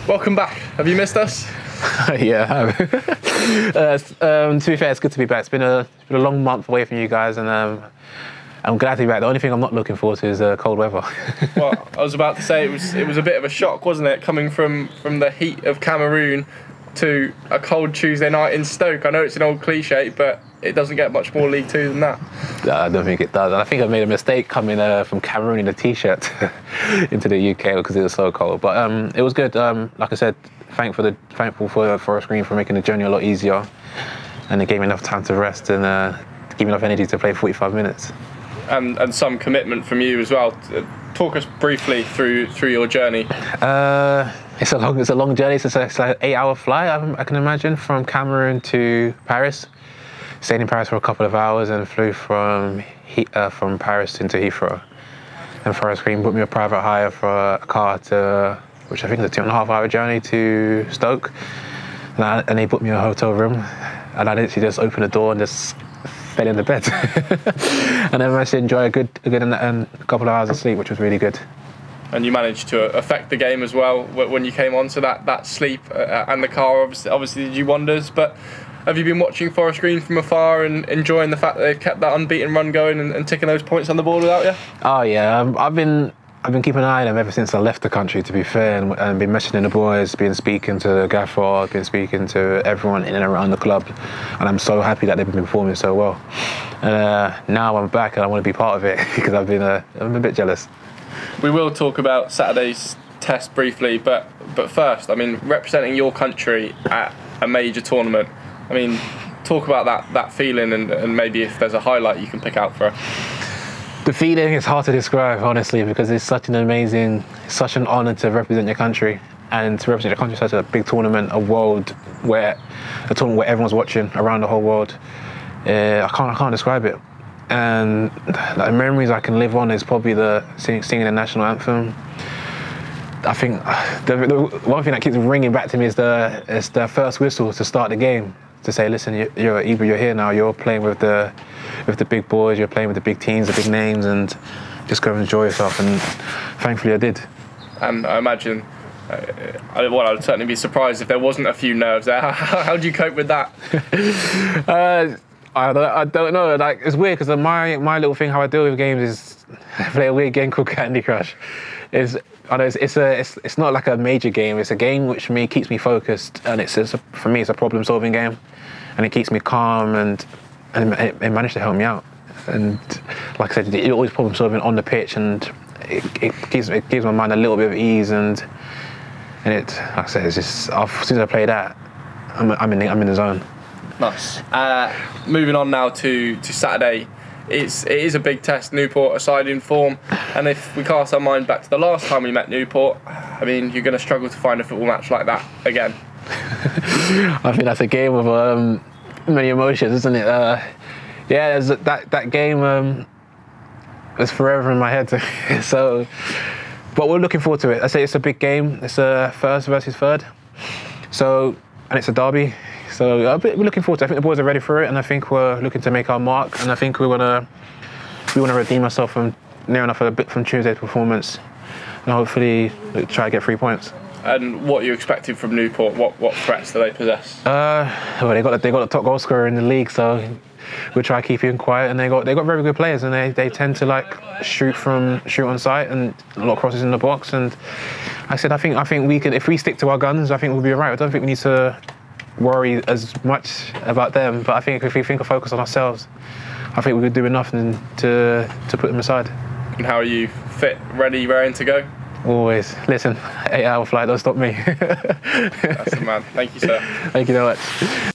welcome back. Have you missed us? Yeah, I have. To be fair, it's good to be back. It's been a long month away from you guys, and I'm glad to be back. The only thing I'm not looking forward to is cold weather. Well, I was about to say it was a bit of a shock, wasn't it, coming from the heat of Cameroon to a cold Tuesday night in Stoke. I know it's an old cliche, but it doesn't get much more League Two than that. I don't think it does. And I think I made a mistake coming from Cameroon in a t-shirt into the UK because it was so cold. But it was good. Like I said, thankful for Forest Green for making the journey a lot easier, and it gave me enough time to rest and give me enough energy to play 45 minutes. And some commitment from you as well. Talk us briefly through your journey. It's a long journey. It's like an 8-hour flight, I can imagine, from Cameroon to Paris. Stayed in Paris for a couple of hours and flew from Paris into Heathrow. And Forest Green booked me a private hire for a car which I think is a 2.5-hour journey to Stoke. And they booked me a hotel room, and I literally just opened the door and just fell in the bed. And I managed to enjoy a good couple of hours of sleep, which was really good. And you managed to affect the game as well when you came on, so that sleep and the car obviously did you wonders. But have you been watching Forest Green from afar and enjoying the fact that they've kept that unbeaten run going and ticking those points on the board without you? Oh yeah, I've been keeping an eye on them ever since I left the country, to be fair, and been messaging the boys, been speaking to the gaffer, been speaking to everyone in and around the club, and I'm so happy that they've been performing so well. Now I'm back and I want to be part of it because I'm a bit jealous. We will talk about Saturday's test briefly, but first, I mean, representing your country at a major tournament, I mean, talk about that feeling and maybe if there's a highlight you can pick out for us. The feeling is hard to describe, honestly, because it's such an honour to represent your country, and to represent your country in such a big tournament, a tournament where everyone's watching around the whole world. I can't describe it. And the memories I can live on is probably singing the national anthem. I think the one thing that keeps ringing back to me is the first whistle to start the game, to say, listen, you're here now, you're playing with the big boys, you're playing with the big teams, the big names, and just go and enjoy yourself. And thankfully I did. And I imagine, I'd certainly be surprised if there wasn't a few nerves there. How do you cope with that? I don't know. Like, it's weird because my little thing how I deal with games is I play a weird game called Candy Crush. It's not like a major game. It's a game which keeps me focused, and for me it's a problem-solving game, and it keeps me calm, and it managed to help me out. And like I said, it always problem-solving on the pitch, and it gives my mind a little bit of ease, and like I said, it's just since I play that, I'm in the zone. Nice. Moving on now to Saturday. It is a big test. Newport a side in form, and if we cast our mind back to the last time we met Newport, I mean, you're going to struggle to find a football match like that again. I think that's a game of many emotions, isn't it? Yeah, that game was forever in my head. But we're looking forward to it. I say it's a big game. It's a first versus third, and it's a derby. So we're looking forward to it. I think the boys are ready for it, and I think we're looking to make our mark, and I think we want to redeem ourselves from near enough a bit from Tuesday's performance, and hopefully try to get 3 points. And what are you expecting from Newport? What threats do they possess? Well, they got the top goal scorer in the league, so we'll try to keep him quiet. And they got very good players, and they tend to like shoot on sight and a lot of crosses in the box. And I think we can, if we stick to our guns, I think we'll be alright. I don't think we need to worry as much about them, but I think if we focus on ourselves, I think we could do enough to put them aside. And how are you? Fit, ready, raring to go? Always. Listen, 8-hour flight, don't stop me. That's the man. Thank you, sir. Thank you very much.